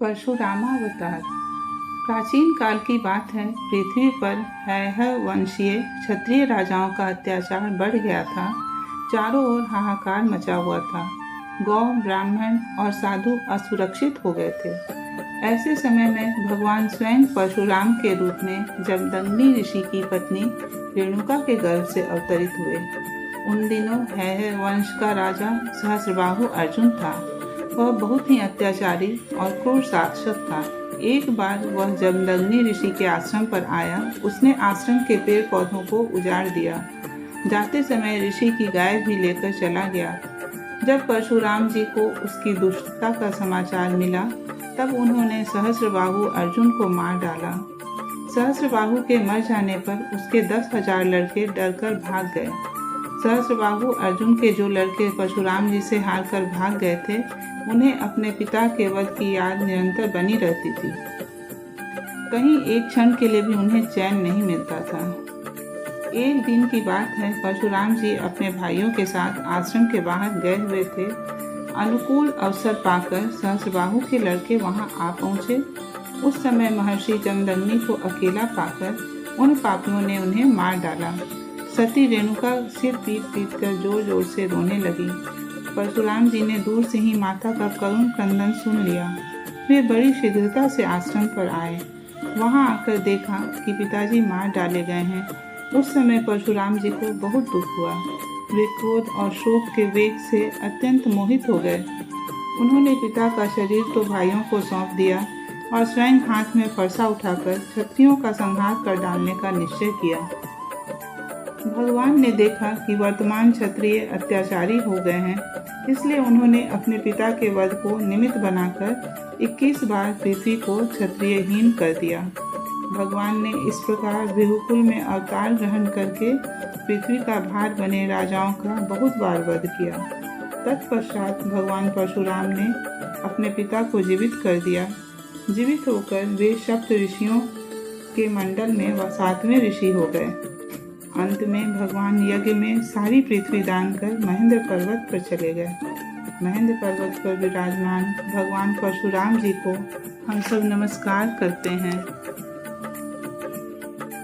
परशुरामावतार। प्राचीन काल की बात है। पृथ्वी पर हैहय वंशीय क्षत्रिय राजाओं का अत्याचार बढ़ गया था। चारों ओर हाहाकार मचा हुआ था। गौ, ब्राह्मण और साधु असुरक्षित हो गए थे। ऐसे समय में भगवान स्वयं परशुराम के रूप में जमदग्नि ऋषि की पत्नी रेणुका के गर्भ से अवतरित हुए। उन दिनों हैहय वंश का राजा सहस्रबाहु अर्जुन था। वह बहुत ही अत्याचारी और क्रूर शासक था। एक बार वह जमदग्नि ऋषि के आश्रम पर आया। उसने आश्रम के पेड़ पौधों को उजाड़ दिया। जाते समय ऋषि की गाय भी लेकर चला गया। जब परशुराम जी को उसकी दुष्टता का समाचार मिला, तब उन्होंने सहस्रबाहु अर्जुन को मार डाला। सहस्रबाहु के मर जाने पर उसके 10,000 लड़के डरकर भाग गए। सहस्रबाहु अर्जुन के जो लड़के परशुराम जी से हारकर भाग गए थे, उन्हें अपने पिता के वध की याद निरंतर बनी रहती थी। कहीं एक क्षण के लिए भी उन्हें चैन नहीं मिलता था। एक दिन की बात है, परशुराम जी अपने भाइयों के साथ आश्रम के बाहर गए हुए थे। अनुकूल अवसर पाकर सहस्रबाहु के लड़के वहां आ पहुंचे। उस समय महर्षि जमदग्नि को अकेला पाकर उन पापियों ने उन्हें मार डाला। सती रेणुका सिर पीट कर जोर जोर से रोने लगी। परशुराम जी ने दूर से ही माता का करुण क्रंदन सुन लिया। वे बड़ी शीघ्रता से आश्रम पर आए। वहां आकर देखा कि पिताजी मार डाले गए हैं। उस समय परशुराम जी को बहुत दुख हुआ। वे क्रोध और शोक के वेग से अत्यंत मोहित हो गए। उन्होंने पिता का शरीर तो भाइयों को सौंप दिया और स्वयं हाथ में फरसा उठाकर क्षत्रियों का संहार कर डालने का निश्चय किया। भगवान ने देखा कि वर्तमान क्षत्रिय अत्याचारी हो गए हैं, इसलिए उन्होंने अपने पिता के वध को निमित्त बनाकर 21 बार पृथ्वी को क्षत्रियहीन कर दिया। भगवान ने इस प्रकार बिहुकुल में अवतार ग्रहण करके पृथ्वी का भार बने राजाओं का बहुत बार वध किया। तत्पश्चात भगवान परशुराम ने अपने पिता को जीवित कर दिया। जीवित होकर वे सप्त ऋषियों के मंडल में 7वें ऋषि हो गए। अंत में भगवान यज्ञ में सारी पृथ्वी दान कर महेंद्र पर्वत पर चले गए। महेंद्र पर्वत पर विराजमान भगवान परशुराम जी को हम सब नमस्कार करते हैं।